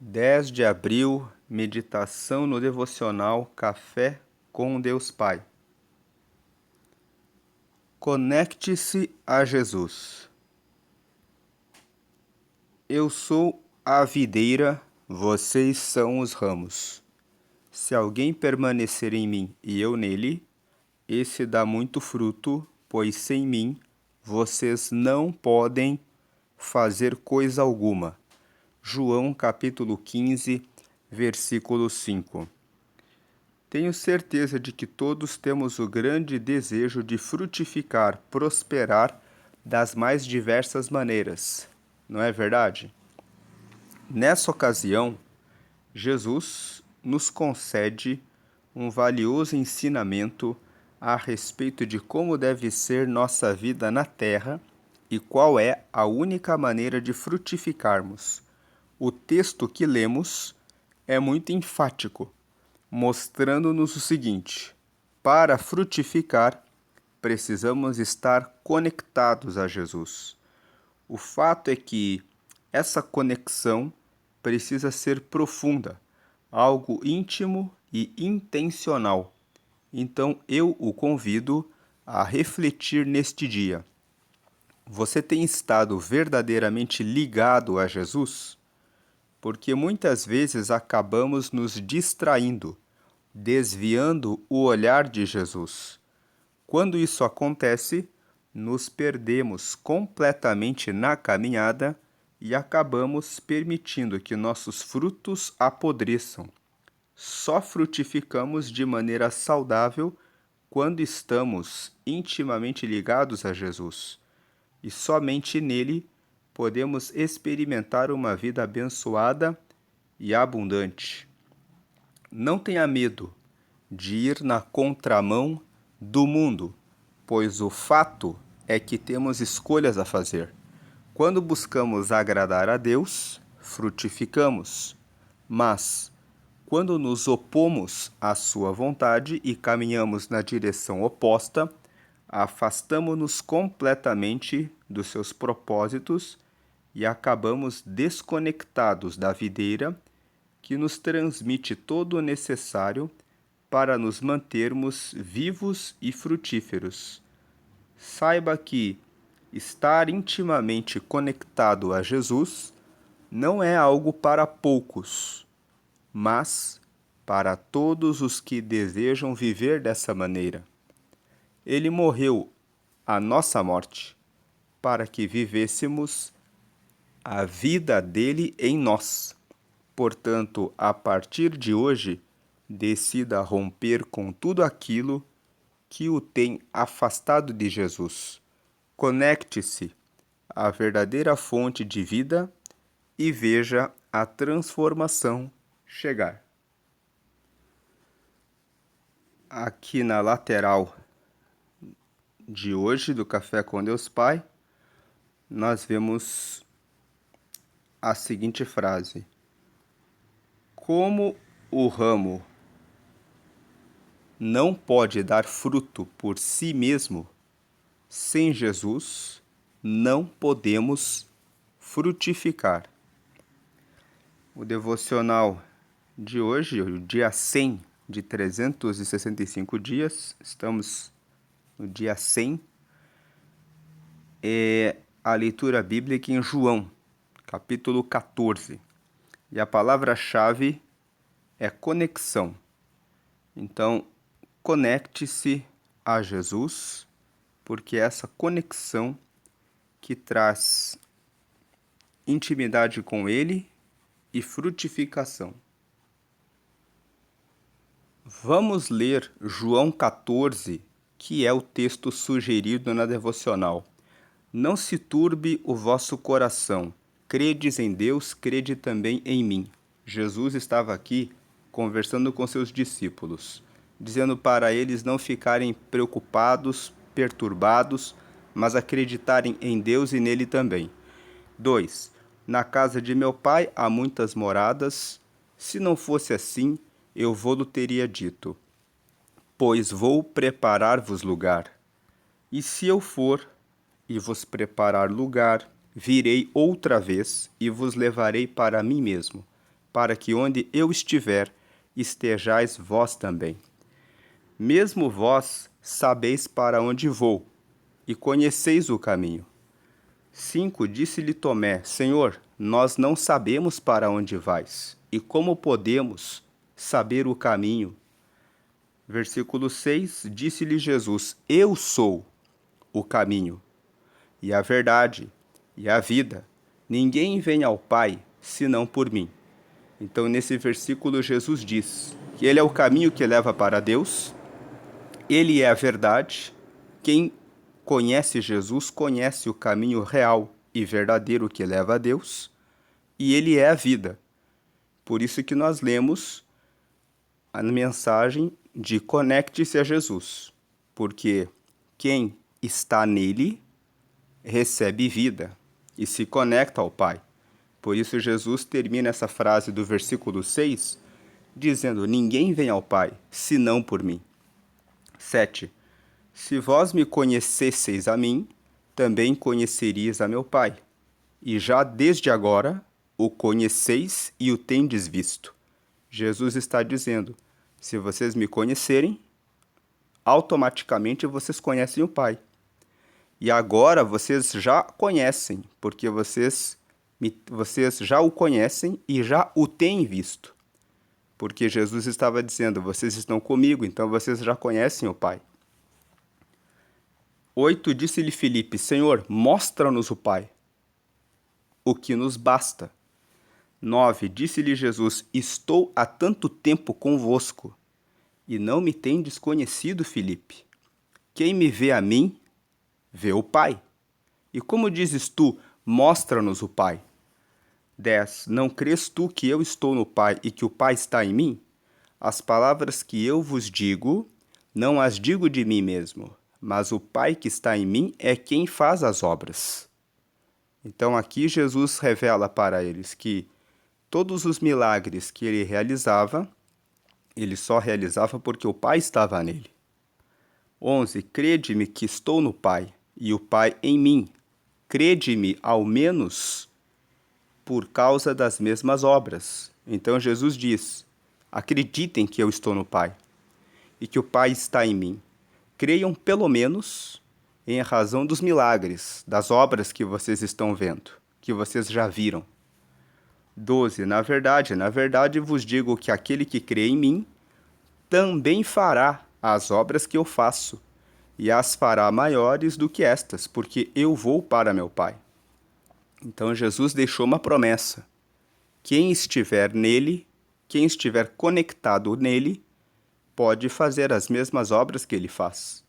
10 de abril, meditação no devocional Café com Deus Pai. Conecte-se a Jesus. Eu sou a videira, vocês são os ramos. Se alguém permanecer em mim e eu nele, esse dá muito fruto, pois sem mim vocês não podem fazer coisa alguma. João capítulo 15, versículo 5. Tenho certeza de que todos temos o grande desejo de frutificar, prosperar das mais diversas maneiras, não é verdade? Nessa ocasião, Jesus nos concede um valioso ensinamento a respeito de como deve ser nossa vida na terra e qual é a única maneira de frutificarmos. O texto que lemos é muito enfático, mostrando-nos o seguinte: para frutificar, precisamos estar conectados a Jesus. O fato é que essa conexão precisa ser profunda, algo íntimo e intencional. Então eu o convido a refletir neste dia. Você tem estado verdadeiramente ligado a Jesus? Porque muitas vezes acabamos nos distraindo, desviando o olhar de Jesus. Quando isso acontece, nos perdemos completamente na caminhada e acabamos permitindo que nossos frutos apodreçam. Só frutificamos de maneira saudável quando estamos intimamente ligados a Jesus. E somente nele podemos experimentar uma vida abençoada e abundante. Não tenha medo de ir na contramão do mundo, pois o fato é que temos escolhas a fazer. Quando buscamos agradar a Deus, frutificamos, mas quando nos opomos à sua vontade e caminhamos na direção oposta, afastamo-nos completamente dos seus propósitos e acabamos desconectados da videira que nos transmite todo o necessário para nos mantermos vivos e frutíferos. Saiba que estar intimamente conectado a Jesus não é algo para poucos, mas para todos os que desejam viver dessa maneira. Ele morreu a nossa morte para que vivêssemos a vida dele em nós. Portanto, a partir de hoje, decida romper com tudo aquilo que o tem afastado de Jesus. Conecte-se à verdadeira fonte de vida e veja a transformação chegar. Aqui na lateral de hoje do Café com Deus Pai, nós vemos a seguinte frase: como o ramo não pode dar fruto por si mesmo, sem Jesus não podemos frutificar. O devocional de hoje, o dia 100 de 365 dias, estamos no dia 100, é a leitura bíblica em João, capítulo 14. E a palavra-chave é conexão. Então, conecte-se a Jesus, porque é essa conexão que traz intimidade com Ele e frutificação. Vamos ler João 14, que é o texto sugerido na devocional. Não se turbe o vosso coração. Credes em Deus, crede também em mim. Jesus estava aqui conversando com seus discípulos, dizendo para eles não ficarem preocupados, perturbados, mas acreditarem em Deus e nele também. 2. Na casa de meu pai há muitas moradas. Se não fosse assim, eu vou-lo teria dito, pois vou preparar-vos lugar. E se eu for e vos preparar lugar, virei outra vez e vos levarei para mim mesmo, para que onde eu estiver, estejais vós também. Mesmo vós sabeis para onde vou, e conheceis o caminho. 5. Disse-lhe Tomé: Senhor, nós não sabemos para onde vais, e como podemos saber o caminho? Versículo 6. Disse-lhe Jesus: Eu sou o caminho, e a verdade, e a vida. Ninguém vem ao Pai, senão por mim. Então, nesse versículo, Jesus diz que Ele é o caminho que leva para Deus, Ele é a verdade. Quem conhece Jesus conhece o caminho real e verdadeiro que leva a Deus, e Ele é a vida. Por isso que nós lemos a mensagem de conecte-se a Jesus, porque quem está nele recebe vida e se conecta ao Pai. Por isso Jesus termina essa frase do versículo 6 dizendo: ninguém vem ao Pai, senão por mim. 7. Se vós me conhecesseis a mim, também conhecerias a meu Pai. E já desde agora o conheceis e o tendes visto. Jesus está dizendo: se vocês me conhecerem, automaticamente vocês conhecem o Pai. E agora vocês já conhecem, porque vocês já o conhecem e já o têm visto. Porque Jesus estava dizendo: vocês estão comigo, então vocês já conhecem o Pai. 8. Disse-lhe Filipe: Senhor, mostra-nos o Pai, o que nos basta. 9. Disse-lhe Jesus: estou há tanto tempo convosco, e não me tendes conhecido, Filipe. Quem me vê a mim, vê o Pai. E como dizes tu, mostra-nos o Pai? 10. Não crês tu que eu estou no Pai e que o Pai está em mim? As palavras que eu vos digo, não as digo de mim mesmo, mas o Pai que está em mim é quem faz as obras. Então aqui Jesus revela para eles que todos os milagres que ele realizava, ele só realizava porque o Pai estava nele. 11. Crede-me que estou no Pai e o Pai em mim. Crede-me ao menos por causa das mesmas obras. Então Jesus diz: acreditem que eu estou no Pai e que o Pai está em mim. Creiam pelo menos em razão dos milagres, das obras que vocês estão vendo, que vocês já viram. 12. Na verdade vos digo que aquele que crê em mim também fará as obras que eu faço, e as fará maiores do que estas, porque eu vou para meu Pai. Então Jesus deixou uma promessa: quem estiver nele, quem estiver conectado nele, pode fazer as mesmas obras que ele faz.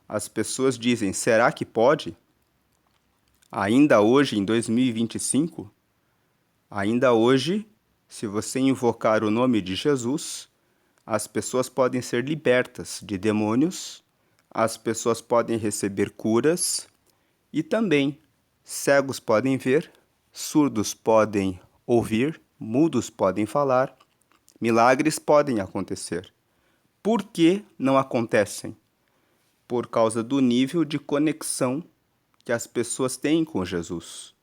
As pessoas dizem: será que pode? Ainda hoje, em 2025, ainda hoje, se você invocar o nome de Jesus, as pessoas podem ser libertas de demônios, as pessoas podem receber curas e também cegos podem ver, surdos podem ouvir, mudos podem falar, milagres podem acontecer. Por que não acontecem? Por causa do nível de conexão que as pessoas têm com Jesus.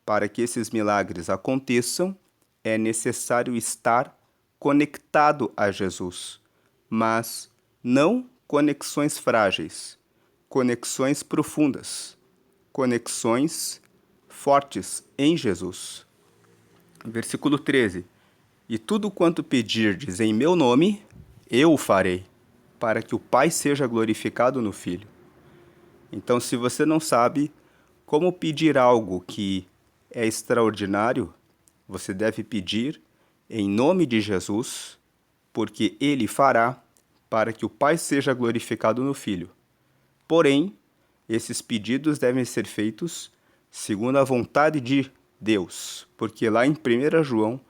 Para que esses milagres aconteçam, é necessário estar conectado a Jesus, mas não conexões frágeis, conexões profundas, conexões fortes em Jesus. Versículo 13. E tudo quanto pedirdes em meu nome, eu o farei, para que o Pai seja glorificado no Filho. Então, se você não sabe como pedir algo que é extraordinário, você deve pedir em nome de Jesus, porque Ele fará para que o Pai seja glorificado no Filho. Porém, esses pedidos devem ser feitos segundo a vontade de Deus, porque lá em 1 João,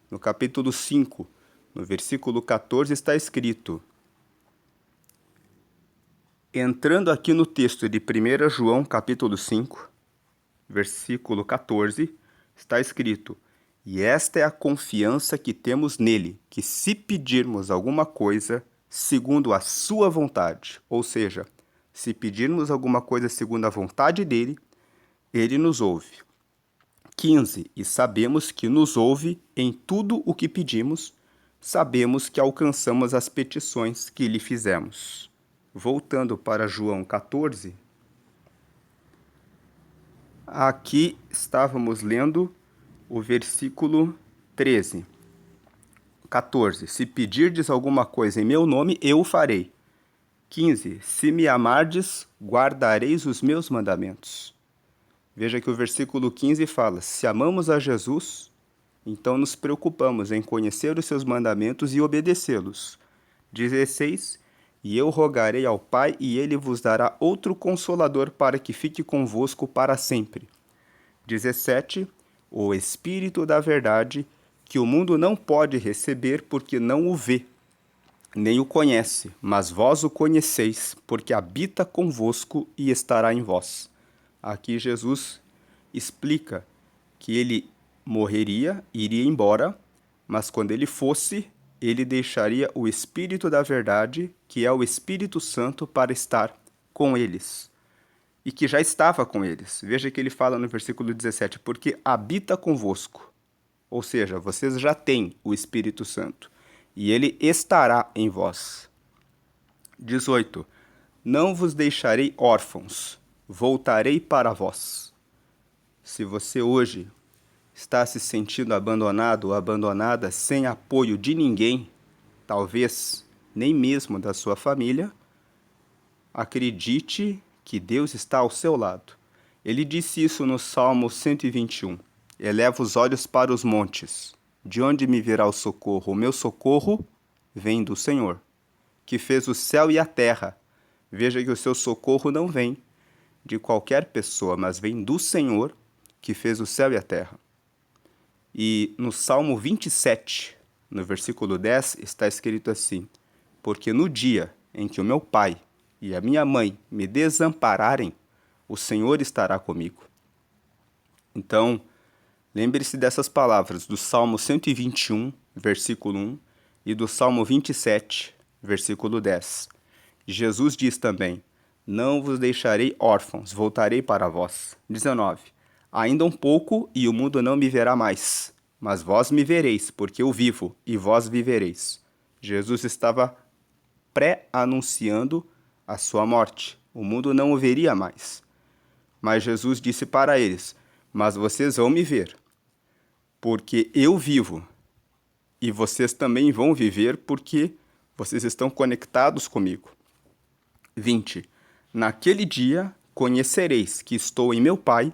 no capítulo 5, no versículo 14, está escrito: entrando aqui no texto de 1 João, capítulo 5, versículo 14, está escrito: e esta é a confiança que temos nele, que se pedirmos alguma coisa segundo a sua vontade, ou seja, se pedirmos alguma coisa segundo a vontade dele, ele nos ouve. 15. E sabemos que nos ouve em tudo o que pedimos, sabemos que alcançamos as petições que lhe fizemos. Voltando para João 14, aqui estávamos lendo o versículo 13. 14. Se pedirdes alguma coisa em meu nome, eu o farei. 15. Se me amardes, guardareis os meus mandamentos. Veja que o versículo 15 fala: se amamos a Jesus, então nos preocupamos em conhecer os seus mandamentos e obedecê-los. 16. E eu rogarei ao Pai, e ele vos dará outro consolador para que fique convosco para sempre. 17. O Espírito da verdade, que o mundo não pode receber porque não o vê, nem o conhece, mas vós o conheceis, porque habita convosco e estará em vós. Aqui Jesus explica que ele morreria, iria embora, mas quando ele fosse, ele deixaria o Espírito da verdade, que é o Espírito Santo, para estar com eles. E que já estava com eles. Veja que ele fala no versículo 17, porque habita convosco. Ou seja, vocês já têm o Espírito Santo. E ele estará em vós. 18. Não vos deixarei órfãos, voltarei para vós. Se você hoje está se sentindo abandonado ou abandonada sem apoio de ninguém, talvez nem mesmo da sua família, acredite que Deus está ao seu lado. Ele disse isso no Salmo 121. Eleva os olhos para os montes. De onde me virá o socorro? O meu socorro vem do Senhor, que fez o céu e a terra. Veja que o seu socorro não vem de qualquer pessoa, mas vem do Senhor, que fez o céu e a terra. E no Salmo 27, no versículo 10, está escrito assim: porque no dia em que o meu pai e a minha mãe me desampararem, o Senhor estará comigo. Então, lembre-se dessas palavras do Salmo 121, versículo 1, e do Salmo 27, versículo 10. Jesus diz também: não vos deixarei órfãos, voltarei para vós. 19. Ainda um pouco, e o mundo não me verá mais, mas vós me vereis, porque eu vivo, e vós vivereis. Jesus estava pré-anunciando a sua morte. O mundo não o veria mais. Mas Jesus disse para eles: mas vocês vão me ver, porque eu vivo, e vocês também vão viver, porque vocês estão conectados comigo. 20. Naquele dia conhecereis que estou em meu Pai,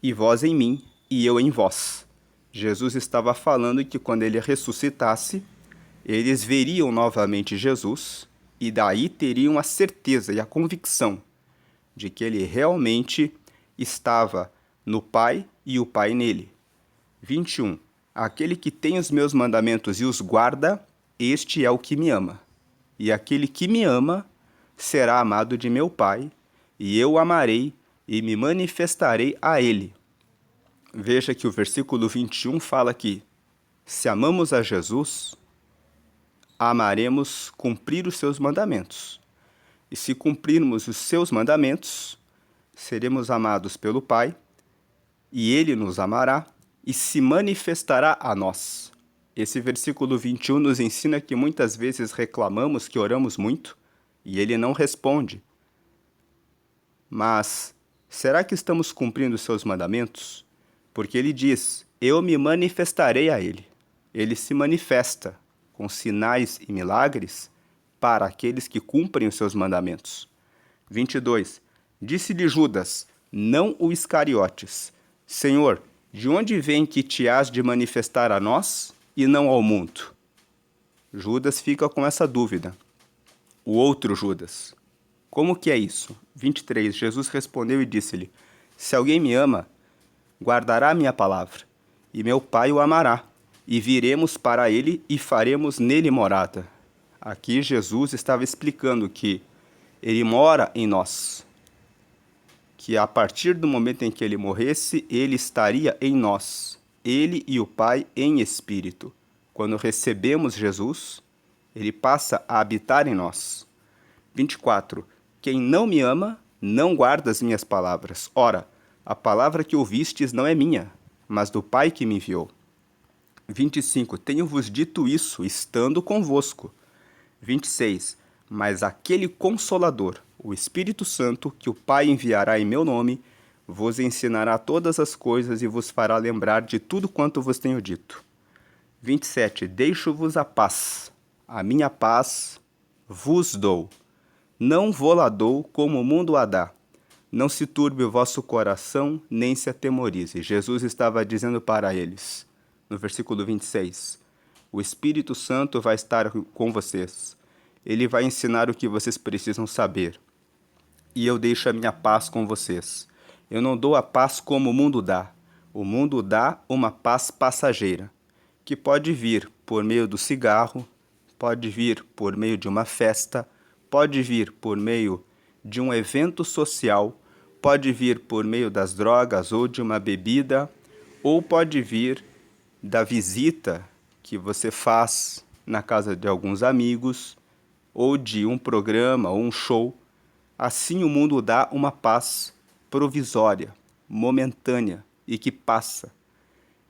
e vós em mim, e eu em vós. Jesus estava falando que quando ele ressuscitasse, eles veriam novamente Jesus, e daí teriam a certeza e a convicção de que ele realmente estava no Pai e o Pai nele. 21. Aquele que tem os meus mandamentos e os guarda, este é o que me ama. E aquele que me ama será amado de meu Pai, e eu o amarei e me manifestarei a ele. Veja que o versículo 21 fala que, se amamos a Jesus, amaremos cumprir os seus mandamentos. E se cumprirmos os seus mandamentos, seremos amados pelo Pai, e ele nos amará e se manifestará a nós. Esse versículo 21 nos ensina que muitas vezes reclamamos que oramos muito e ele não responde. Mas será que estamos cumprindo os seus mandamentos? Porque ele diz: eu me manifestarei a ele. Ele se manifesta com sinais e milagres para aqueles que cumprem os seus mandamentos. 22. Disse-lhe Judas, não o Iscariotes: Senhor, de onde vem que te has de manifestar a nós e não ao mundo? Judas fica com essa dúvida. O outro Judas: como que é isso? 23. Jesus respondeu e disse-lhe: se alguém me ama, guardará a minha palavra, e meu Pai o amará, e viremos para ele e faremos nele morada. Aqui Jesus estava explicando que ele mora em nós, que a partir do momento em que ele morresse, ele estaria em nós, ele e o Pai em espírito. Quando recebemos Jesus, ele passa a habitar em nós. 24. Quem não me ama, não guarda as minhas palavras. Ora, a palavra que ouvistes não é minha, mas do Pai que me enviou. 25. Tenho-vos dito isso, estando convosco. 26. Mas aquele Consolador, o Espírito Santo, que o Pai enviará em meu nome, vos ensinará todas as coisas e vos fará lembrar de tudo quanto vos tenho dito. 27. Deixo-vos a paz. A minha paz vos dou. Não vou-la dou como o mundo a dá. Não se turbe o vosso coração, nem se atemorize. Jesus estava dizendo para eles, no versículo 26, o Espírito Santo vai estar com vocês. Ele vai ensinar o que vocês precisam saber. E eu deixo a minha paz com vocês. Eu não dou a paz como o mundo dá. O mundo dá uma paz passageira, que pode vir por meio do cigarro, pode vir por meio de uma festa, pode vir por meio de um evento social, pode vir por meio das drogas ou de uma bebida, ou pode vir da visita que você faz na casa de alguns amigos, ou de um programa ou um show. Assim o mundo dá uma paz provisória, momentânea e que passa.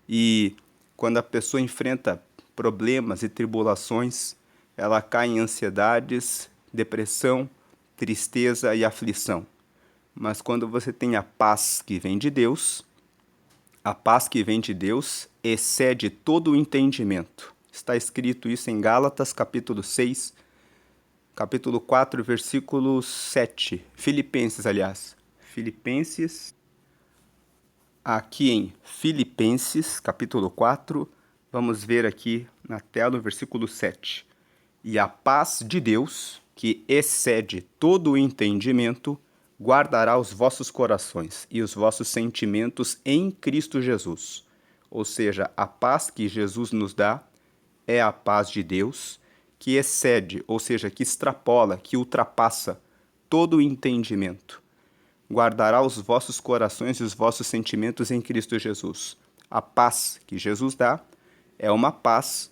E quando a pessoa enfrenta problemas e tribulações, ela cai em ansiedades, depressão, tristeza e aflição. Mas quando você tem a paz que vem de Deus, a paz que vem de Deus excede todo o entendimento. Está escrito isso em Gálatas, capítulo 6, capítulo 4, versículo 7. Filipenses, aliás. Filipenses. Aqui em Filipenses, capítulo 4, vamos ver aqui na tela o versículo 7. E a paz de Deus, que excede todo o entendimento, guardará os vossos corações e os vossos sentimentos em Cristo Jesus. Ou seja, a paz que Jesus nos dá é a paz de Deus, que excede, ou seja, que extrapola, que ultrapassa todo o entendimento. Guardará os vossos corações e os vossos sentimentos em Cristo Jesus. A paz que Jesus dá é uma paz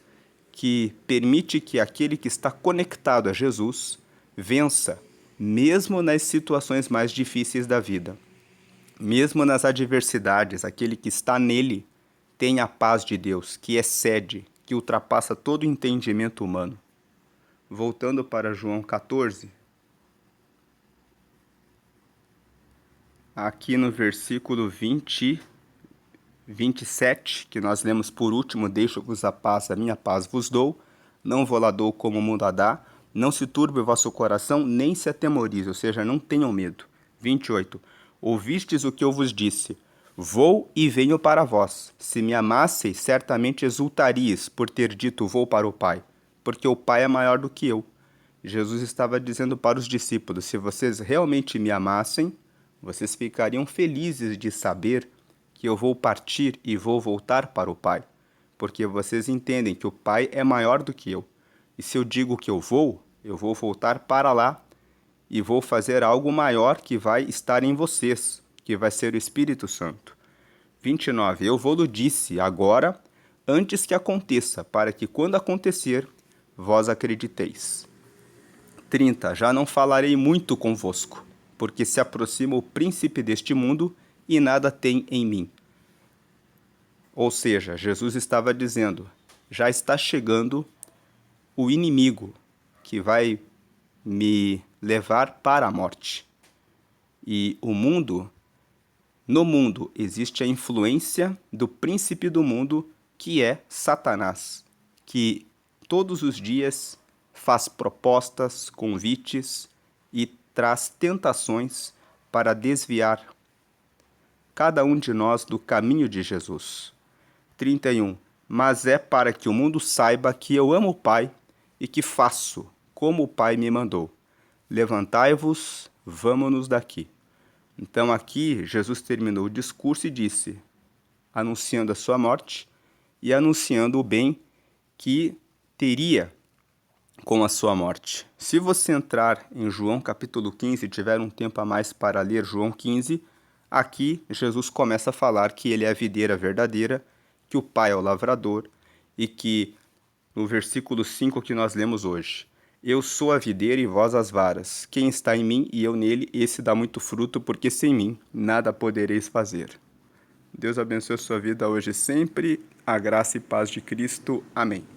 que permite que aquele que está conectado a Jesus vença, mesmo nas situações mais difíceis da vida. Mesmo nas adversidades, aquele que está nele tem a paz de Deus, que excede, que ultrapassa todo o entendimento humano. Voltando para João 14, aqui no versículo 27, que nós lemos por último, deixo-vos a paz, a minha paz vos dou, não vou lá dou como o mundo a dá, não se turbe o vosso coração, nem se atemorize, ou seja, não tenham medo. 28, ouvistes o que eu vos disse, vou e venho para vós. Se me amasseis, certamente exultaríeis por ter dito vou para o Pai, porque o Pai é maior do que eu. Jesus estava dizendo para os discípulos, se vocês realmente me amassem, vocês ficariam felizes de saber que eu vou partir e vou voltar para o Pai, porque vocês entendem que o Pai é maior do que eu. E se eu digo que eu vou voltar para lá e vou fazer algo maior que vai estar em vocês, que vai ser o Espírito Santo. 29. Eu vou-lo disse agora, antes que aconteça, para que quando acontecer, vós acrediteis. 30. Já não falarei muito convosco, porque se aproxima o príncipe deste mundo e nada tem em mim. Ou seja, Jesus estava dizendo, já está chegando o inimigo que vai me levar para a morte. E no mundo existe a influência do príncipe do mundo, que é Satanás, que todos os dias faz propostas, convites e traz tentações para desviar cada um de nós do caminho de Jesus. 31. Mas é para que o mundo saiba que eu amo o Pai e que faço como o Pai me mandou. Levantai-vos, vamo-nos daqui. Então aqui Jesus terminou o discurso e disse, anunciando a sua morte e anunciando o bem que teria com a sua morte. Se você entrar em João capítulo 15 e tiver um tempo a mais para ler João 15, aqui Jesus começa a falar que ele é a videira verdadeira, que o Pai é o lavrador e que, no versículo 5 que nós lemos hoje, eu sou a videira e vós as varas. Quem está em mim e eu nele, esse dá muito fruto, porque sem mim nada podereis fazer. Deus abençoe a sua vida hoje e sempre. A graça e paz de Cristo. Amém.